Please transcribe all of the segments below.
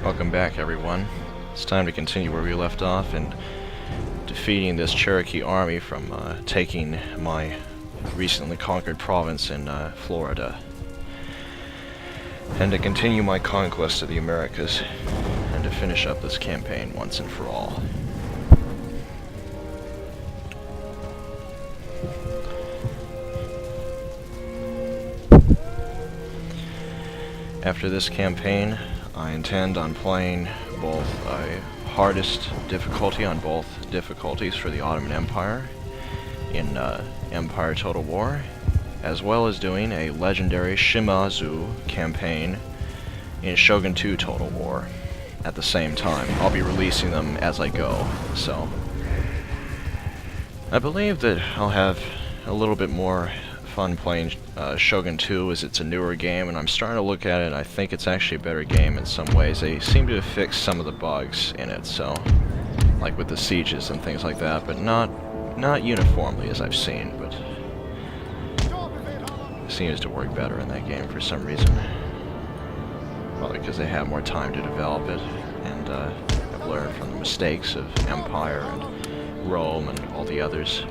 Welcome back, everyone. It's time to continue where we left off and defeating this Cherokee army from taking my recently conquered province in Florida. And to continue my conquest of the Americas and to finish up this campaign once and for all. After this campaign, I intend on playing both a hardest difficulty on both difficulties for the Ottoman Empire in Empire Total War, as well as doing a legendary Shimazu campaign in Shogun 2 Total War at the same time. I'll be releasing them as I go, so I believe that I'll have a little bit more fun playing Shogun 2 as it's a newer game, and I'm starting to look at it and I think it's actually a better game in some ways. They seem to have fixed some of the bugs in it, so like with the sieges and things like that, but not uniformly as I've seen, but it seems to work better in that game for some reason. Probably because they have more time to develop it and have learned from the mistakes of Empire and Rome and all the others.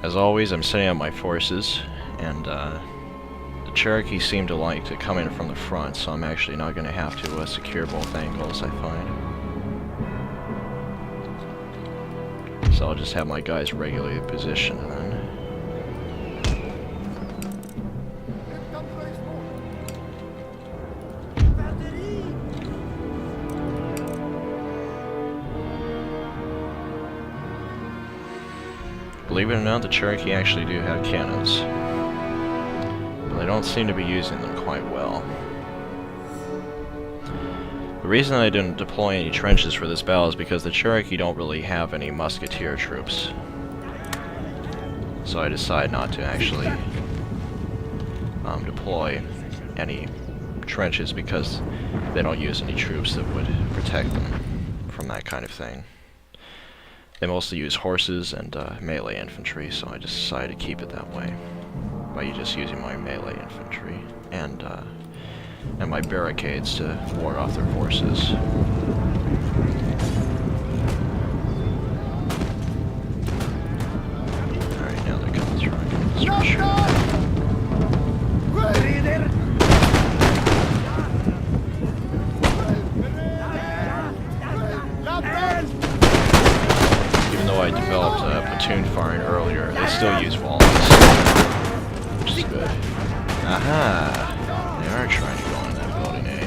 As always, I'm setting up my forces, and the Cherokee seem to like to come in from the front, so I'm actually not going to have to secure both angles, I find. So I'll just have my guys regularly positioned then. Believe it or not, the Cherokee actually do have cannons, but they don't seem to be using them quite well. The reason I didn't deploy any trenches for this battle is because the Cherokee don't really have any musketeer troops. So I decided not to actually deploy any trenches because they don't use any troops that would protect them from that kind of thing. They mostly use horses and melee infantry, so I just decided to keep it that way by just using my melee infantry and my barricades to ward off their forces. Alright, now they're coming through. I can start shooting. I developed platoon firing earlier, they still use walnuts, which is good. Aha! They are trying to go in that building, eh?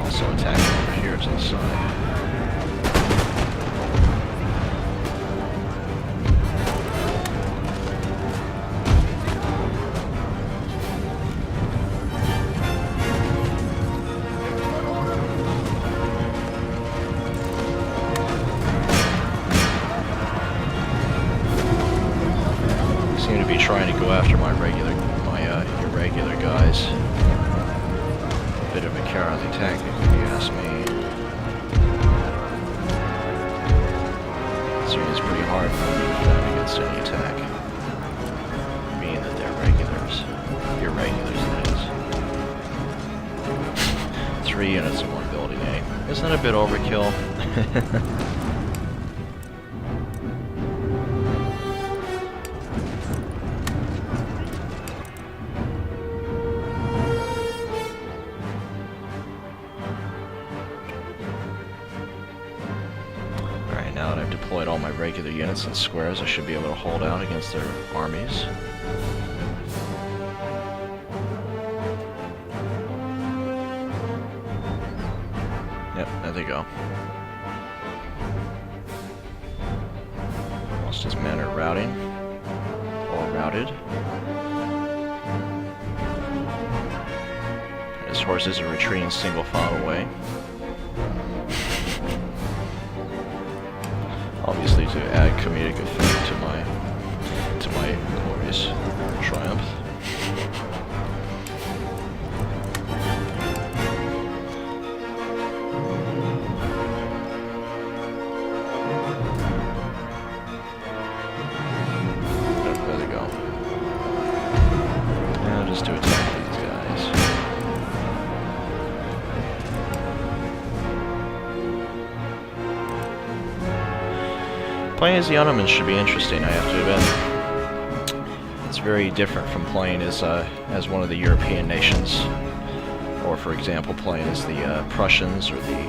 Also attacking over here to the side. Trying to go after my irregular guys. Bit of a cowardly tactic, if you ask me. It's pretty hard for me to defend against any attack, being that they're regulars. Irregulars, that is. 3 units in one building, eh? Isn't that a bit overkill? Now that I've deployed all my regular units in squares, I should be able to hold out against their armies. Yep, there they go. Most his men are routing. All routing. routed. His horses are retreating single file away. Obviously to add comedic effect to my glorious triumph. There they go. Now just to attack these guys. Playing as the Ottomans should be interesting, I have to admit. It's very different from playing as one of the European nations, or for example playing as the Prussians or the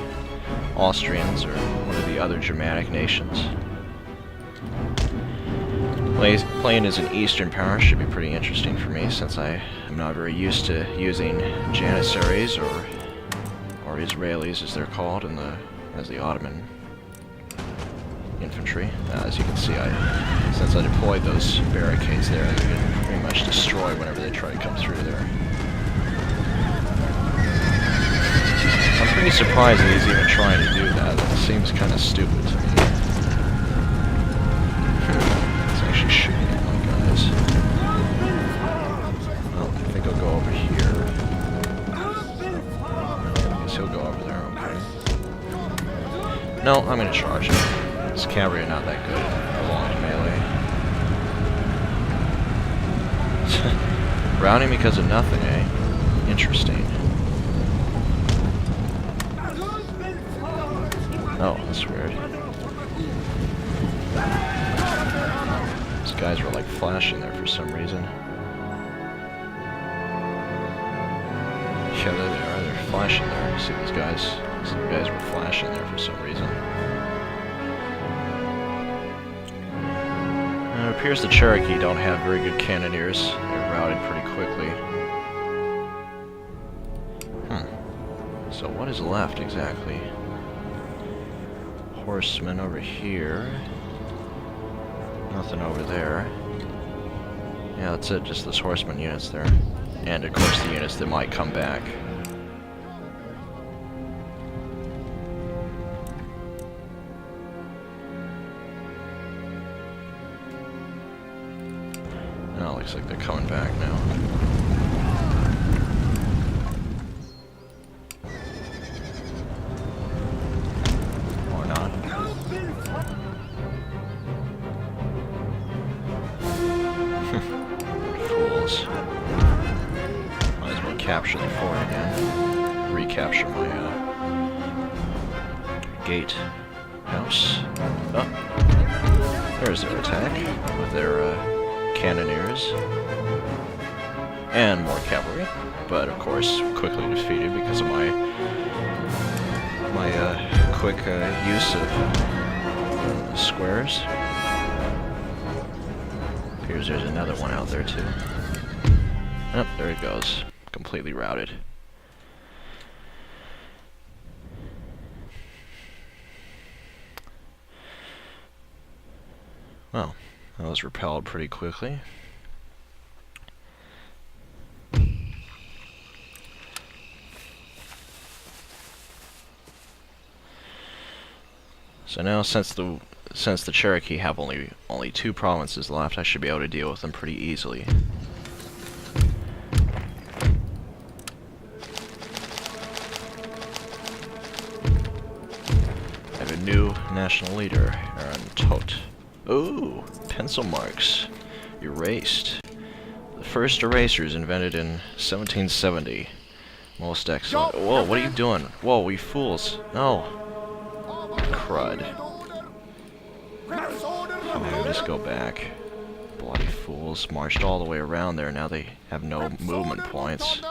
Austrians or one of the other Germanic nations. Playing as an Eastern power should be pretty interesting for me, since I am not very used to using Janissaries or Israelis as they're called as the Ottoman infantry. As you can see, since I deployed those barricades there, they can pretty much destroy whenever they try to come through there. I'm pretty surprised that he's even trying to do that. It seems kind of stupid to me. He's actually shooting at my guys. Well, I think I'll go over here. I guess he'll go over there, okay. No, I'm gonna charge him. His cavalry are not that good along melee. Routing because of nothing, eh? Interesting. Oh, that's weird. These guys were like flashing there for some reason. Yeah, there they are. They're flashing there. You see these guys? These guys were flashing there for some reason. It appears the Cherokee don't have very good cannoneers. They're routed pretty quickly. So what is left exactly? Horsemen over here. Nothing over there. Yeah, that's it. Just those horseman units there. And of course the units that might come back. Oh, looks like they're coming back now. Or not. Fools. Might as well capture the fort again. Recapture my gate house. Oh. There's their attack with their cannoneers and more cavalry, but of course quickly defeated because of my quick use of squares. Appears there's another one out there too. Oh, there it goes, completely routed. Well, that was repelled pretty quickly. So now, since the Cherokee have only 2 provinces left, I should be able to deal with them pretty easily. I have a new national leader, Aaron Todt. Ooh, pencil marks. Erased. The first erasers invented in 1770. Most excellent. Whoa, what are you doing? Whoa, you fools. No. Crud. Just go back. Bloody fools. Marched all the way around there. Now they have no movement points.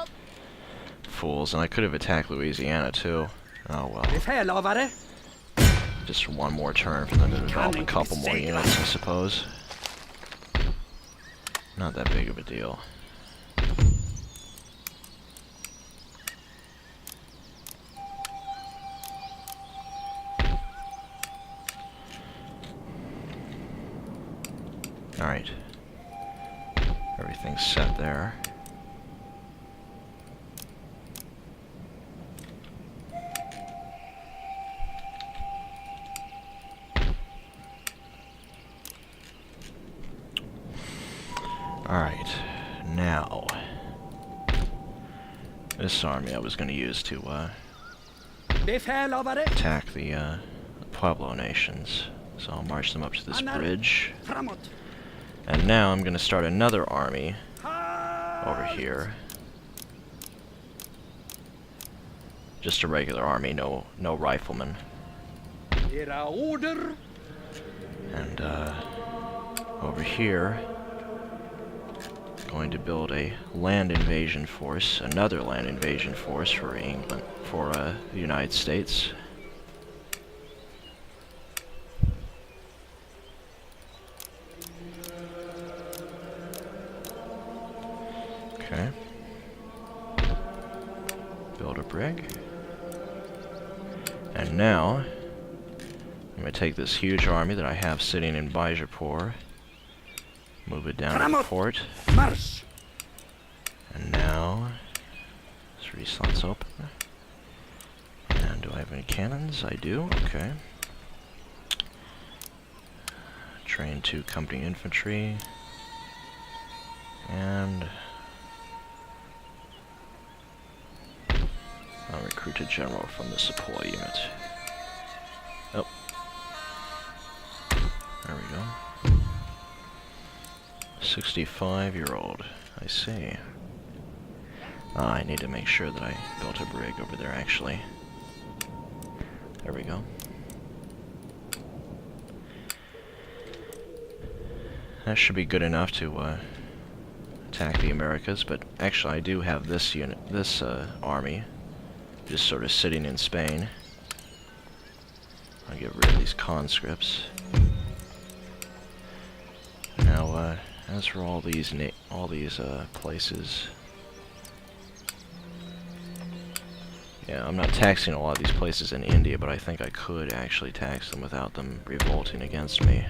Fools. And I could have attacked Louisiana too. Oh well. Just one more turn for them to develop a couple more units, I suppose. Not that big of a deal. Alright. Everything's set there. Alright, now, this army I was going to use to attack the Pueblo nations. So I'll march them up to this bridge. And now I'm going to start another army over here. Just a regular army, no riflemen. And over here, going to build a land invasion force, another land invasion force for England, for the United States. Okay. Build a brig. And now, I'm going to take this huge army that I have sitting in Bijapur, move it down to the fort. And now, 3 slots open. And do I have any cannons? I do, okay. Train 2 company infantry. And I'll recruit a general from the supply unit. Oh. There we go. 65-year-old. I see. I need to make sure that I built a brig over there, actually. There we go. That should be good enough to attack the Americas, but actually I do have this unit, this army, just sort of sitting in Spain. I'll get rid of these conscripts. Now, as for all these places, yeah, I'm not taxing a lot of these places in India, but I think I could actually tax them without them revolting against me.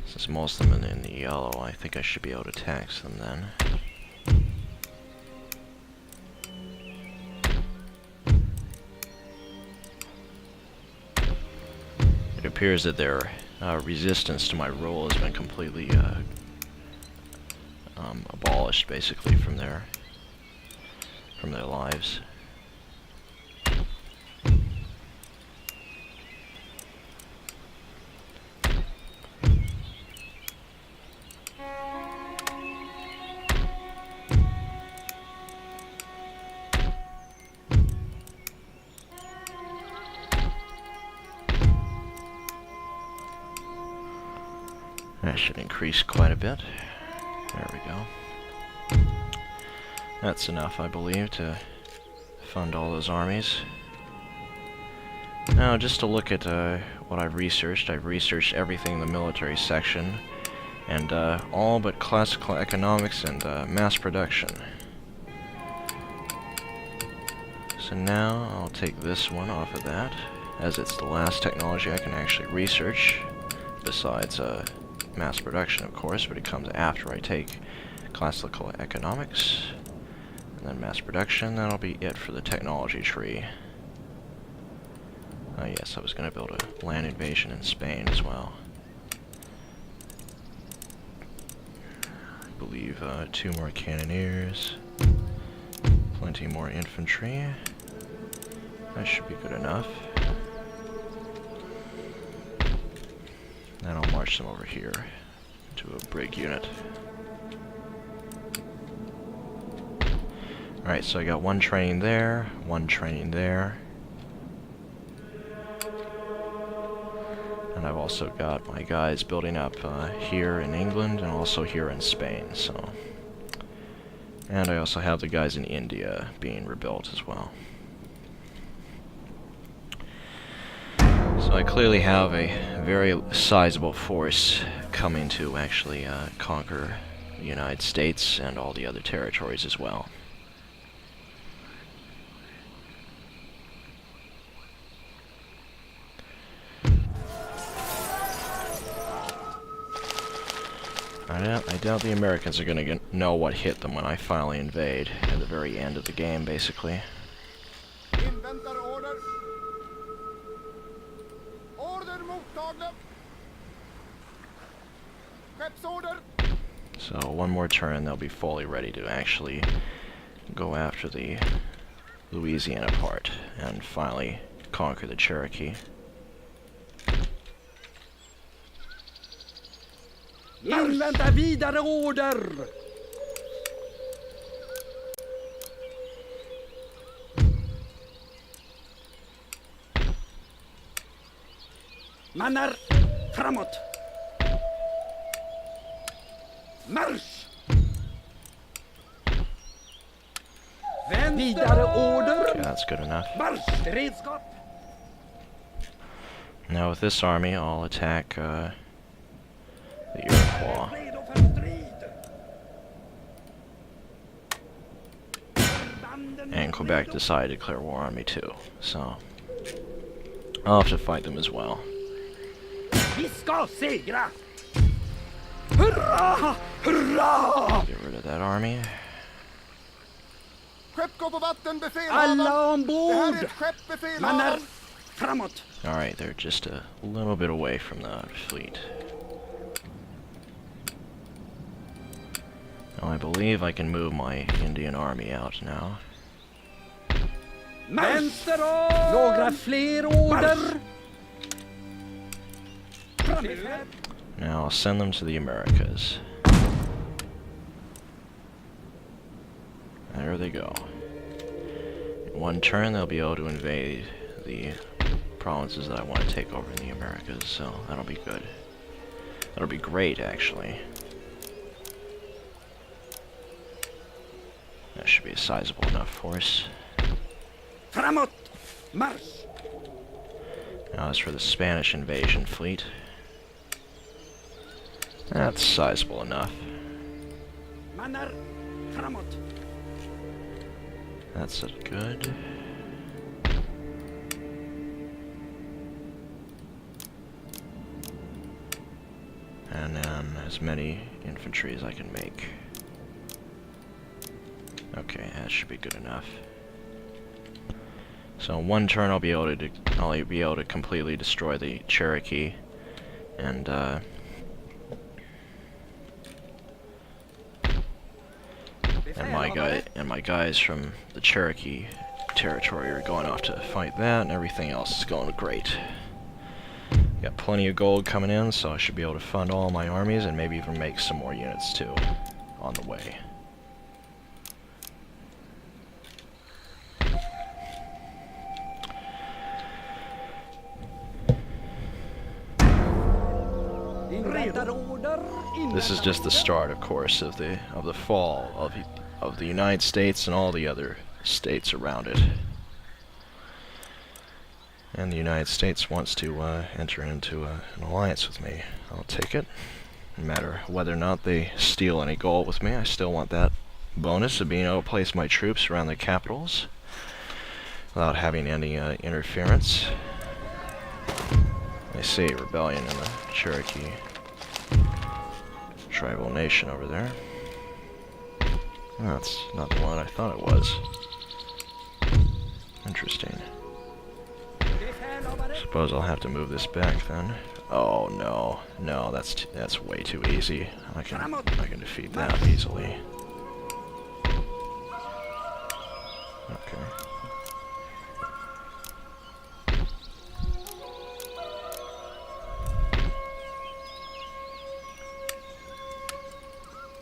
Since most of them are in the yellow, I think I should be able to tax them then. It appears that their resistance to my rule has been completely abolished, basically, from their lives. That should increase quite a bit. There we go. That's enough, I believe, to fund all those armies. Now, just to look at what I've researched everything in the military section, and all but classical economics and mass production. So now, I'll take this one off of that, as it's the last technology I can actually research, besides mass production, of course, but it comes after I take classical economics, and then mass production. That'll be it for the technology tree. Oh yes, I was going to build a land invasion in Spain as well. I believe 2 more cannoneers, plenty more infantry. That should be good enough. Then I'll march them over here to a brig unit. Alright, so I got 1 training there, 1 training there. And I've also got my guys building up here in England and also here in Spain, so. And I also have the guys in India being rebuilt as well. So I clearly have a very sizable force coming to actually conquer the United States and all the other territories as well. I doubt the Americans are gonna know what hit them when I finally invade at the very end of the game, basically. Inväntar order. Order mottagna. Skeppsorder. So one more turn, they'll be fully ready to actually go after the Louisiana part and finally conquer the Cherokee. Invänta vidare order! Mannar, framåt! Marsch! Vidare order! Okay, that's good enough. Marsch! Beredskap! Now with this army, I'll attack the Iroquois. Redo för strid! And Quebec decided to declare war on me too, so I'll have to fight them as well. Vi ska segra! Hurra! Hurra! Get rid of that army. Skepp går på vatten, befälhavaren. Alla Det här är ombord! ett skepp, Mannar, befälhavaren. framåt! Alright, they're just a little bit away from the fleet. Now I believe I can move my Indian army out now. Vänster om! Några fler order! Now I'll send them to the Americas. There they go. In one turn they'll be able to invade the provinces that I want to take over in the Americas, so that'll be good. That'll be great, actually. That should be a sizable enough force. Framåt! Marsch! Now as for the Spanish invasion fleet, that's sizable enough. Mannar, framåt! That's good. And then as many infantry as I can make. Okay, that should be good enough. So in one turn I'll be able to completely destroy the Cherokee, and my guys from the Cherokee territory are going off to fight that, and everything else is going great. Got plenty of gold coming in, so I should be able to fund all my armies and maybe even make some more units too on the way. This is just the start, of course, of the fall of the United States and all the other states around it. And the United States wants to enter into an alliance with me. I'll take it. No matter whether or not they steal any gold with me, I still want that bonus of being able to place my troops around the capitals without having any interference. I see a rebellion in the Cherokee tribal nation over there. Oh, that's not the one I thought it was. Interesting. Suppose I'll have to move this back then. Oh no, no, that's way too easy. I can defeat that easily. Okay.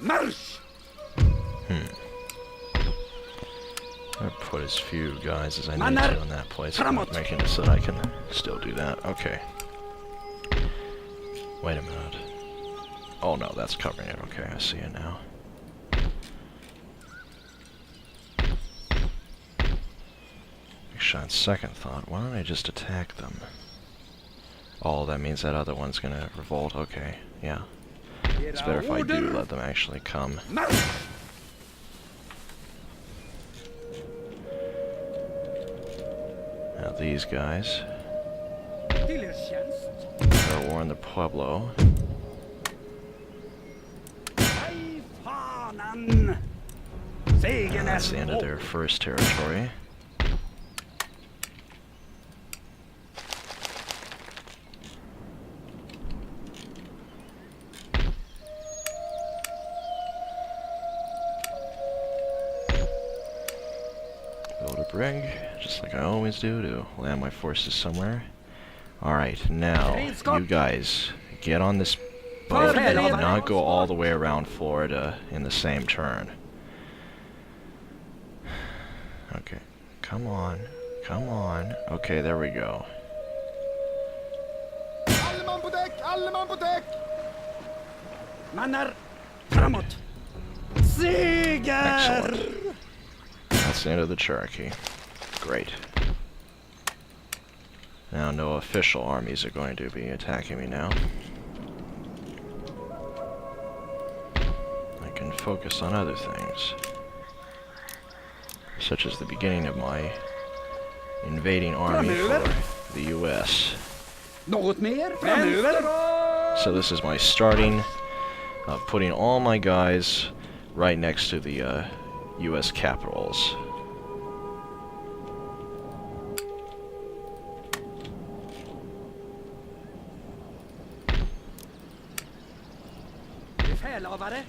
Marsch! I put as few guys as I need to in that place, making it so that I can still do that. Okay. Wait a minute. Oh no, that's covering it. Okay, I see it now. Actually, on second thought, why don't I just attack them? Oh, that means that other one's gonna revolt. Okay, yeah. It's better if I do let them actually come. Now these guys are war in the Pueblo. banan. Segern That's är the end of vår. their first territory. Build a brig, just like I always do, to land my forces somewhere. Alright, now, you guys, get on this boat and do not go all the way around Florida in the same turn. Okay, come on, come on. Okay, there we go. Alle man på däck! Alle man på däck! Mannar, framåt. Seger! Excellent. That's the end of the Cherokee. Great. Now no official armies are going to be attacking me now. I can focus on other things, such as the beginning of my invading army for the US. Något mer? Framöver. So this is my starting of putting all my guys right next to the US capitals. Befälhavare.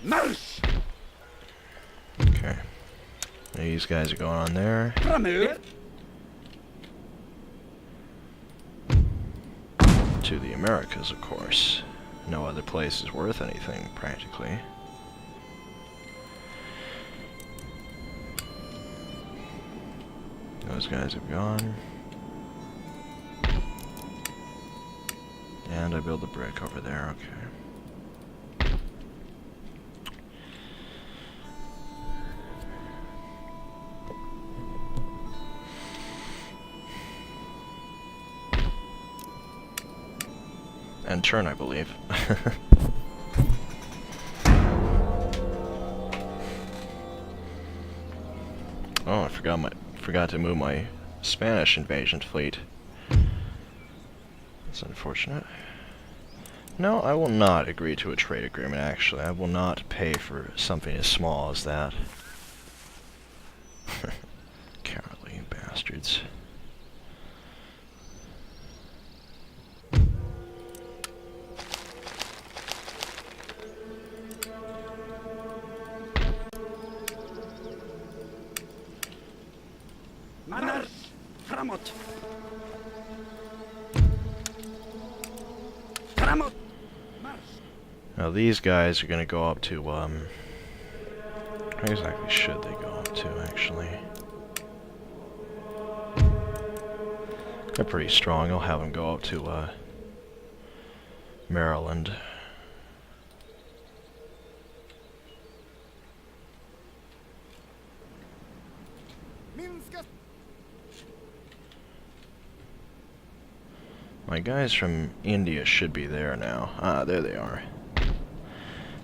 Marsch! Okay. These guys are going on there. Framöver. To the Americas, of course. No other place is worth anything, practically. Those guys have gone. And I build a brick over there, okay. And turn, I believe. Oh, I forgot to move my Spanish invasion fleet. That's unfortunate. No, I will not agree to a trade agreement, actually. I will not pay for something as small as that. Cowardly bastards. Mannar, framåt. Framåt. Marsch. Now these guys are gonna go up to, where exactly should they go up to, actually? They're pretty strong. I'll have them go up to, Maryland. Minska! My guys from India should be there now. Ah, there they are.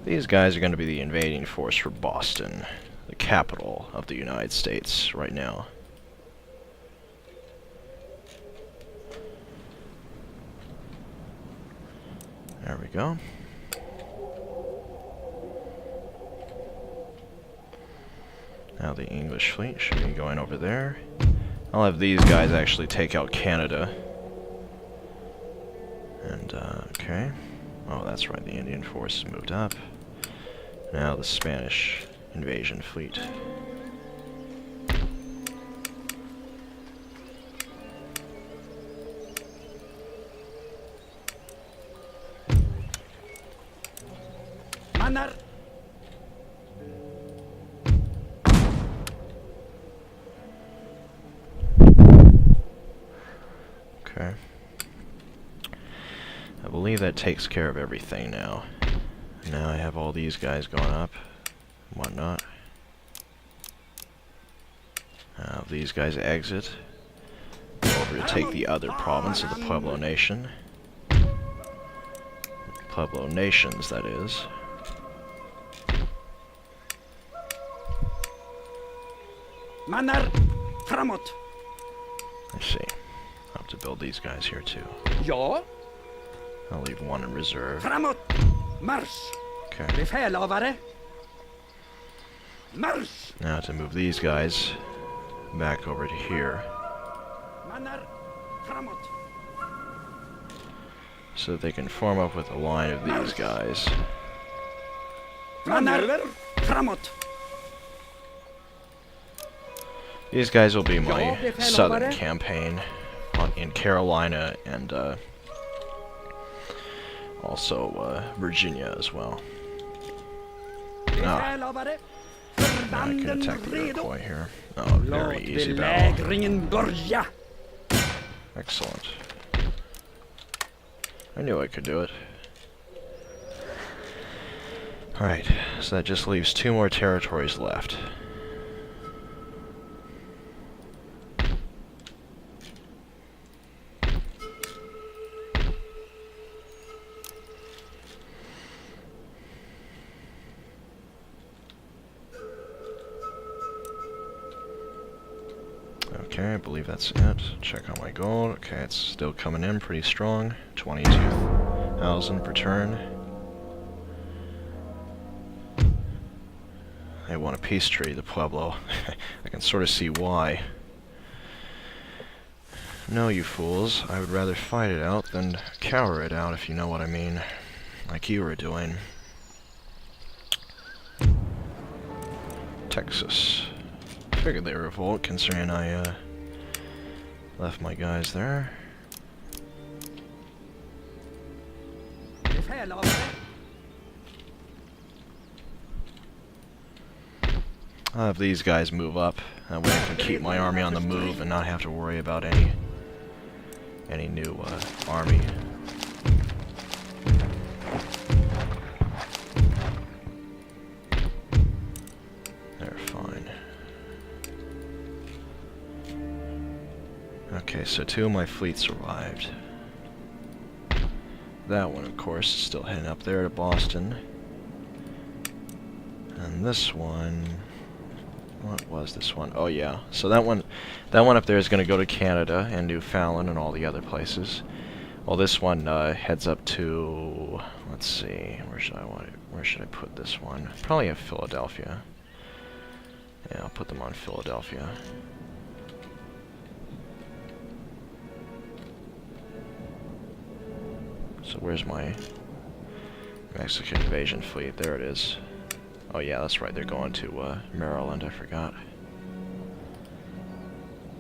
These guys are going to be the invading force for Boston, the capital of the United States right now. There we go. Now the English fleet should be going over there. I'll have these guys actually take out Canada. And, okay. Oh, that's right, the Indian force has moved up. Now the Spanish invasion fleet. Mannar. Okay. I believe that takes care of everything now. Now I have all these guys going up, and whatnot. These guys exit, go over to take the other province of the Pueblo Nation. Pueblo Nations, that is. Mannar, framåt. I see. I'll have to build these guys here too. Ja. I'll leave one in reserve. Framåt! Marsch! Okay. Befälhavare! Marsch! Now to move these guys back over to here, Mannar! Framåt! so that they can form up with a line of these guys. Mannar! Framåt! These guys will be my Ja, befälhavare. southern campaign in Carolina and also Virginia as well. Befälhavare! Now I can Förbanden attack the redo! Iroquois here. Oh, very Låt easy battle. belägringen börja! Excellent. I knew I could do it. Alright, so that just leaves 2 more territories left. Okay, I believe that's it. Check on my gold. Okay, it's still coming in pretty strong. 22,000 per turn. They want a peace treaty, the Pueblo. I can sort of see why. No, you fools. I would rather fight it out than cower it out, if you know what I mean. Like you were doing. Texas. Figured they revolt, considering I left my guys there. Befälhavare! I'll have these guys move up. That way I can keep my army on the move and not have to worry about any new army. They're fine. Okay, so 2 of my fleets survived. That one, of course, is still heading up there to Boston. And this one... What was this one? Oh yeah, so that one up there is going to go to Canada and Newfoundland and all the other places. Well, this one heads up to... Let's see, where should I put this one? Probably at Philadelphia. Yeah, I'll put them on Philadelphia. So where's my Mexican invasion fleet? There it is. Oh yeah, that's right, they're going to Maryland, I forgot.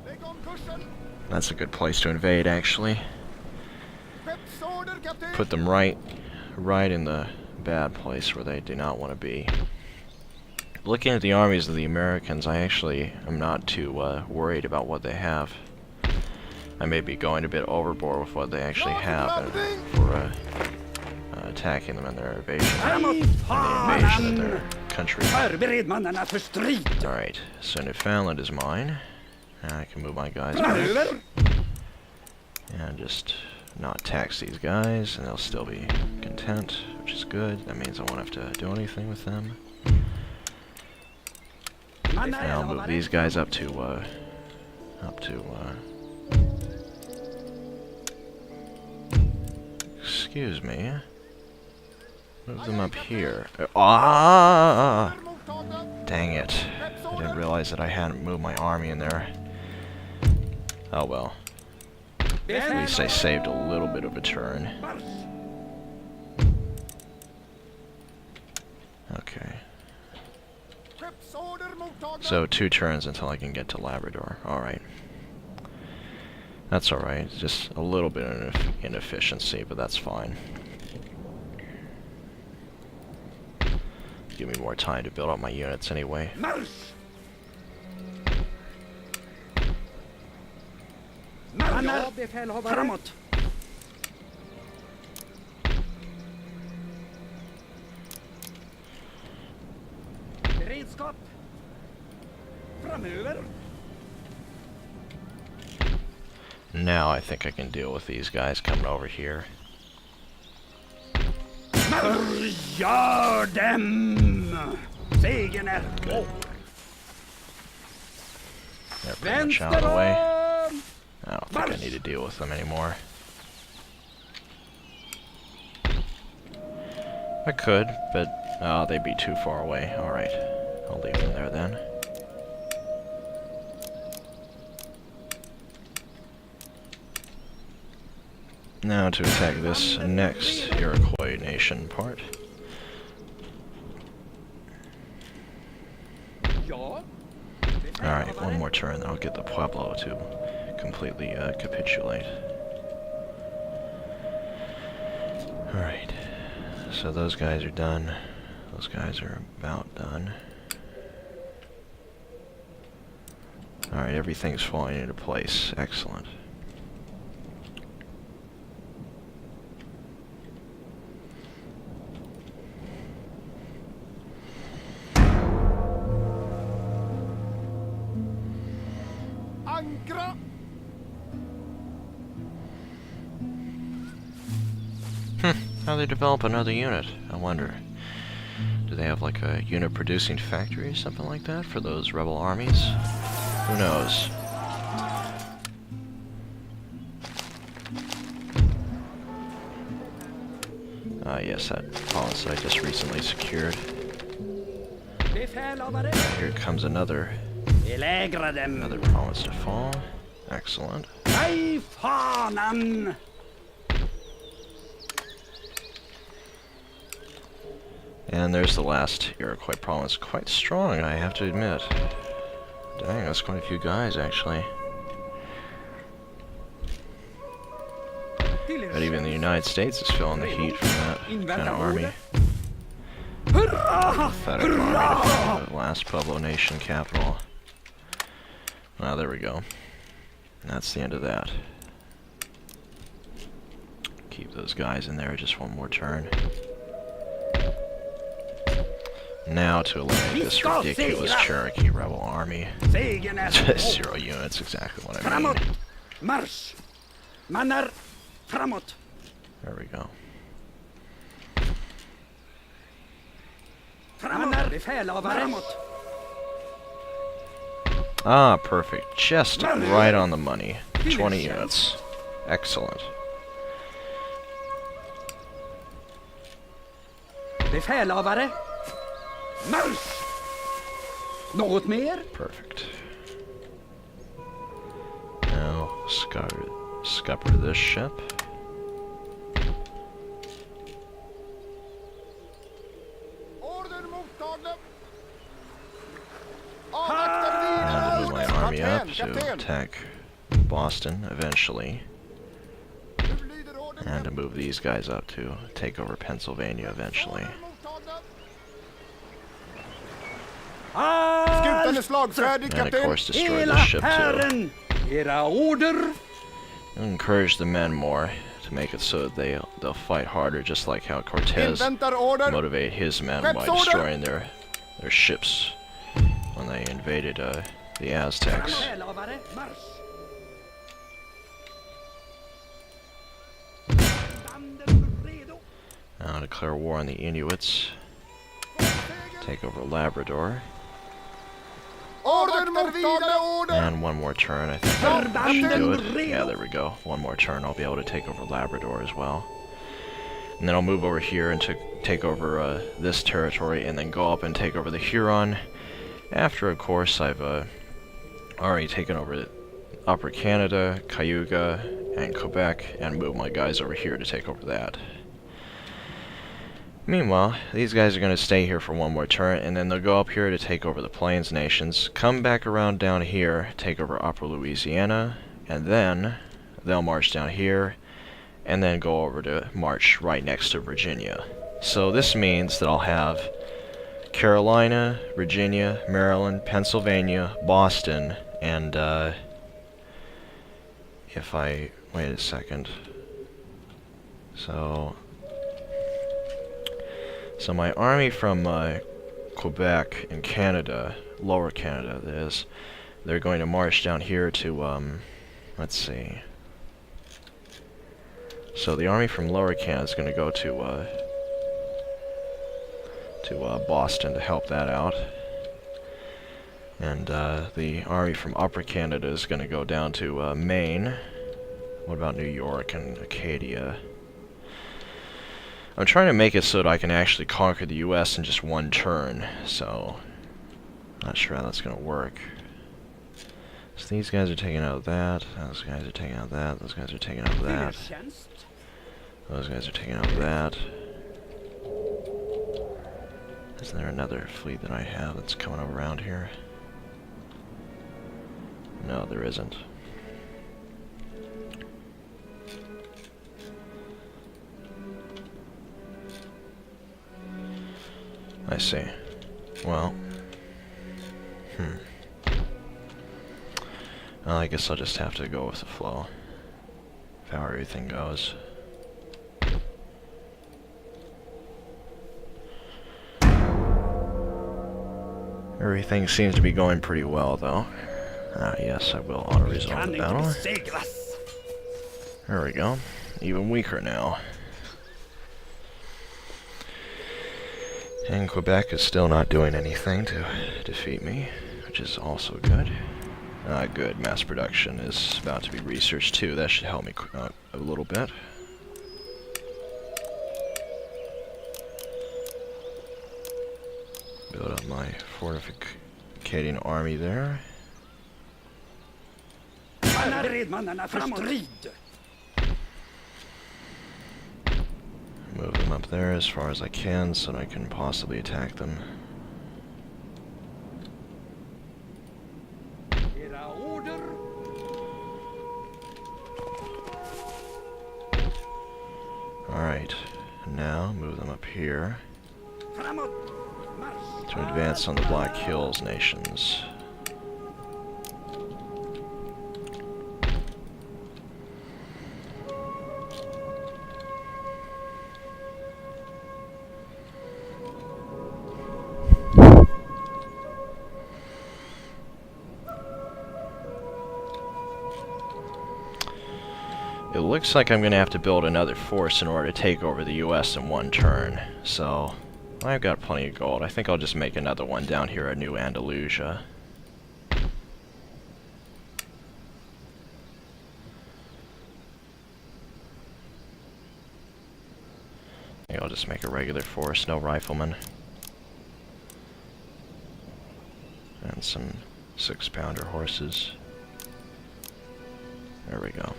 Lägg om kursen. That's a good place to invade, actually. Skeppsorder, kapten. Put them right in the bad place where they do not want to be. Looking at the armies of the Americans, I actually am not too worried about what they have. I may be going a bit overboard with what they actually have for attacking them in their invasion. Framåt! The invasion of their country. Förbered mannarna för strid! Alright, so Newfoundland is mine. Now I can move my guys back. Manöver! And just not tax these guys, and they'll still be content, which is good. That means I won't have to do anything with them. And I'll move these guys up to excuse me. Move them up here. Ah! Dang it. I didn't realize that I hadn't moved my army in there. Oh well. At least I saved a little bit of a turn. Okay. Skeppsorder mottagna. So 2 turns until I can get to Labrador. Alright. That's alright. Just a little bit of inefficiency, but that's fine. Give me more time to build up my units anyway. Marsch! Mannar! Framåt! Beredskap! Framöver! Now I think I can deal with these guys coming over here. Förgör dem! Segern är vår! They're pretty much out of the way. Vänster om! I don't think I need to deal with them anymore. I could, but they'd be too far away. Alright, I'll leave them there then. Now to attack this next Iroquois nation part. Alright, one more turn, then I'll get the Pueblo to completely capitulate. Alright, so those guys are done. Those guys are about done. Alright, everything's falling into place. Excellent. Ankra! How they develop another unit, I wonder. Do they have like a unit producing factory or something like that for those rebel armies? Who knows? Ah yes, that province I just recently secured. Here comes another province to fall. Excellent. And there's the last Iroquois province. Quite strong, I have to admit. Dang, that's quite a few guys, actually. But even the United States is feeling the heat from that kind of army. Pathetic army to find the last Pueblo Nation capital. Ah, there we go. That's the end of that. Keep those guys in there just one more turn. Now to eliminate this ridiculous Cherokee rebel army. 0 units, exactly what I mean. Marsch! Mannar framåt! There we go. Framåt! Ah, perfect. Just right on the money. 20 units. Excellent. Befälhavare! Marsch! Något mer? Perfect. Now, scupper this ship. Order mottagna! And to move my army up to attack Boston eventually. And to move these guys up to take over Pennsylvania eventually. Skutan är slagfärdig, And of kapten! course destroy this ship too. Era order! Encourage the men more to make it so that they'll fight harder, just like how Cortez Inväntar order! motivated his men by destroying their ships when they invaded the Aztecs. Befälhavare, marsch! Now declare war on the Inuits. Take over Labrador. Order mottagna, order! And one more turn, I think that should do it. Yeah, there we go. One more turn, I'll be able to take over Labrador as well. And then I'll move over here and take over this territory, and then go up and take over the Huron. After, of course, I've already taken over Upper Canada, Cayuga, and Quebec, and move my guys over here to take over that. Meanwhile, these guys are going to stay here for one more turn, and then they'll go up here to take over the Plains Nations, come back around down here, take over Upper Louisiana, and then they'll march down here, and then go over to march right next to Virginia. So this means that I'll have Carolina, Virginia, Maryland, Pennsylvania, Boston, and if I... wait a second. So my army from Quebec and Canada, Lower Canada that is, they're going to march down here to, let's see. So the army from Lower Canada is going to go to Boston to help that out. And the army from Upper Canada is going to go down to Maine. What about New York and Acadia? I'm trying to make it so that I can actually conquer the US in just one turn, so not sure how that's gonna work. So these guys are taking out that, those guys are taking out that, those guys are taking out that, Tjänst. those guys are taking out that. Is there another fleet that I have that's coming around here? No, there isn't. I see. Well. Well, I guess I'll just have to go with the flow. How everything goes. Everything seems to be going pretty well, though. Ah, yes, I will auto-resolve Kan the inte battle. besegras. There we go. Even weaker now. And Quebec is still not doing anything to defeat me, which is also good. Good. Mass production is about to be researched too. That should help me out a little bit. Build up my fortificating army there. Redmannarna för strid. Move them up there as far as I can so that I can possibly attack them. Era order. Alright, now move them up here Framåt. Marsch. to advance on the Black Hills nations. It looks like I'm going to have to build another force in order to take over the US in one turn, so I've got plenty of gold. I think I'll just make another one down here at New Andalusia. Maybe I'll just make a regular force, no riflemen. And some 6-pounder horses. There we go.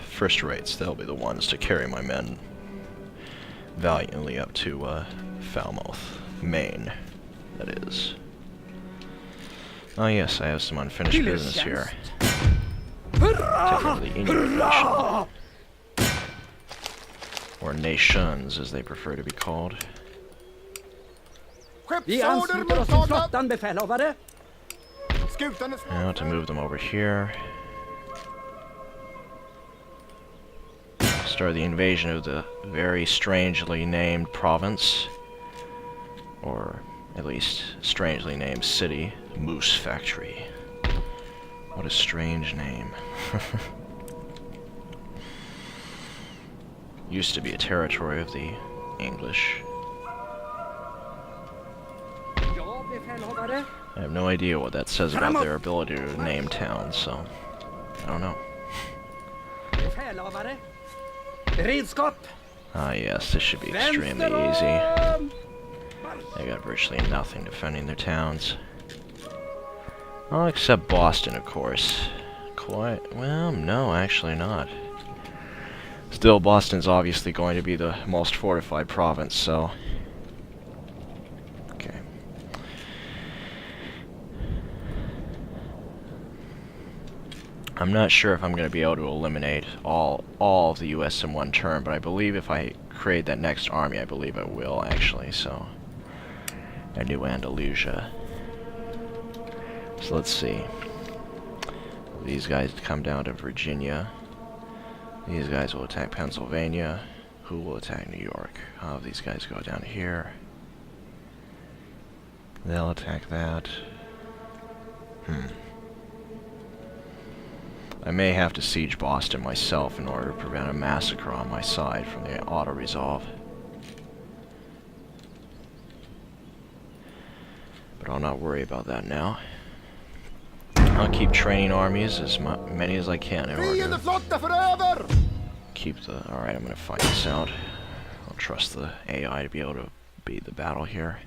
First rates, they'll be the ones to carry my men valiantly up to Falmouth, Maine, that is. Oh yes, I have some unfinished business here. Take over the Inuit nation. Or nations, as they prefer to be called. Vi Skeppsorder ansluter oss till mottagna. flottan, befälhavare. Skutan är Now to move them over here. Start the invasion of the very strangely named province, or at least strangely named city, Moose Factory. What a strange name. Used to be a territory of the English. Ja, befälhavare. I have no idea what that says about their ability to name towns, so I don't know. Befälhavare. Beredskap. Ah yes, this should be extremely easy. Vänster om. They got virtually nothing defending their towns. Oh, except Boston, of course. Quite, well, no, actually not. Still, Boston's obviously going to be the most fortified province, so... Okay. I'm not sure if I'm going to be able to eliminate all of the US in one turn, but I believe if I create that next army, I believe I will, actually, so... I New Andalusia. So let's see. These guys come down to Virginia. These guys will attack Pennsylvania. Who will attack New York? How these guys go down here? They'll attack that. I may have to siege Boston myself in order to prevent a massacre on my side from the auto-resolve. But I'll not worry about that now. I'll keep training armies as many as I can in order to Fiendeflotte föröver! keep the... Alright, I'm gonna find this out. I'll trust the AI to be able to beat the battle here.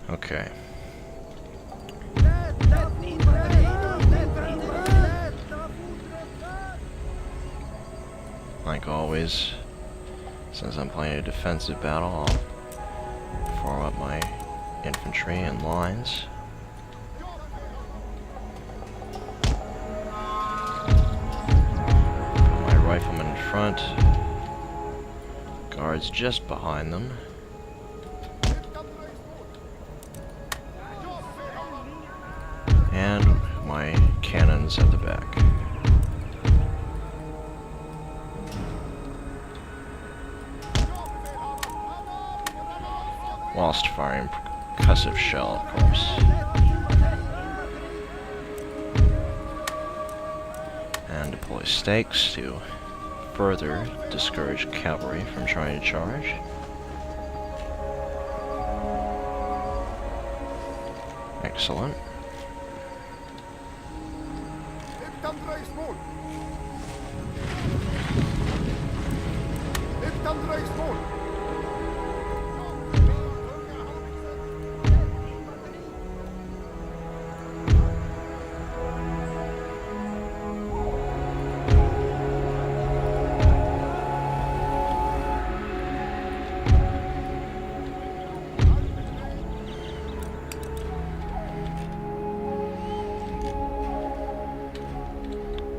Okay. Like always, since I'm playing a defensive battle, I'll form up my infantry in lines. Put my riflemen in front, guards just behind them. And my cannons at the back. Whilst firing percussive shell, of course. And deploy stakes to further discourage cavalry from trying to charge. Excellent.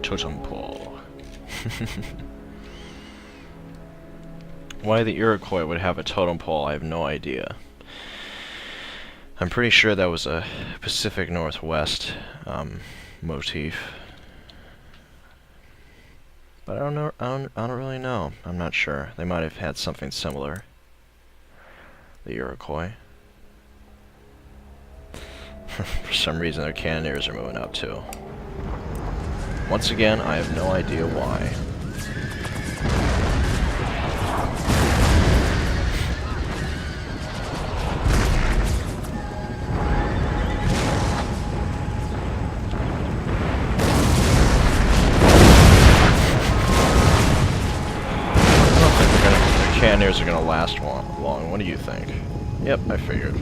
Totem pole. Why the Iroquois would have a totem pole, I have no idea. I'm pretty sure that was a Pacific Northwest motif. But I don't know. I don't really know. I'm not sure. They might have had something similar. The Iroquois. For some reason, their cannoneers are moving up too. Once again, I have no idea why. I don't think the cannoneers are gonna last long. What do you think? Yep, I figured.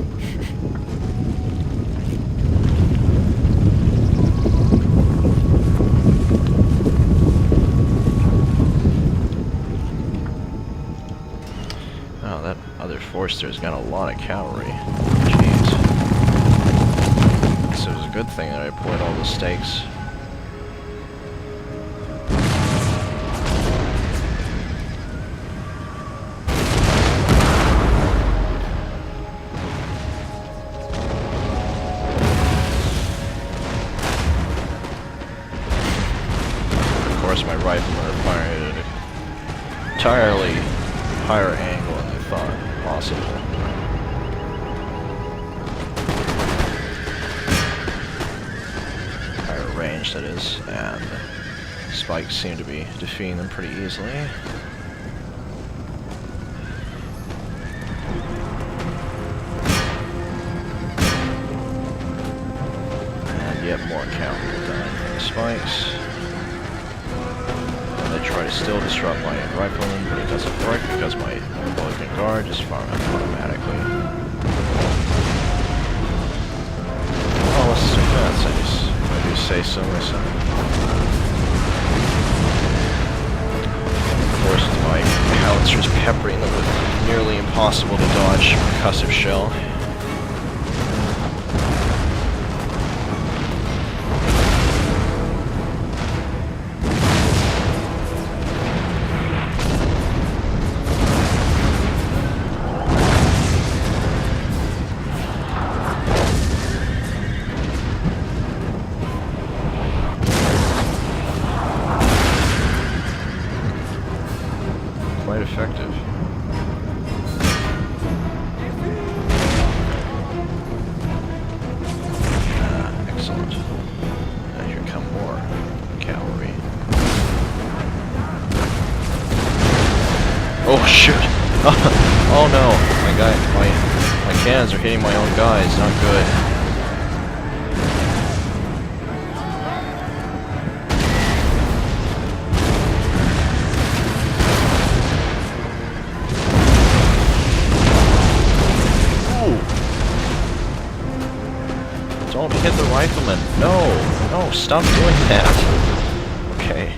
Oh, that other Forster's got a lot of cavalry. Jeez. So it was a good thing that I deployed all the stakes. Of course, my riflemen are firing at an entirely higher angle than I thought possible. Higher range, that is, and spikes seem to be defeating them pretty easily. And yet more cavalry dying from the spikes. They try to still disrupt my rifleman, but it doesn't work because my Republican Guard just farm up automatically. Oh, this is so fast, I do say so myself. monsters peppering them with nearly impossible to dodge percussive shell. Quite effective. Excellent. And here come more cavalry. Oh shoot! Oh no! My cannons are hitting my own guys. Not good. Don't hit the rifleman. No! No, stop doing that. Okay.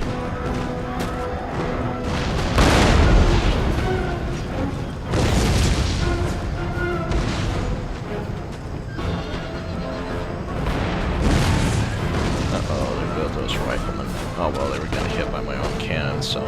Uh-oh, there go those riflemen. Oh well, they were getting hit by my own cannon, so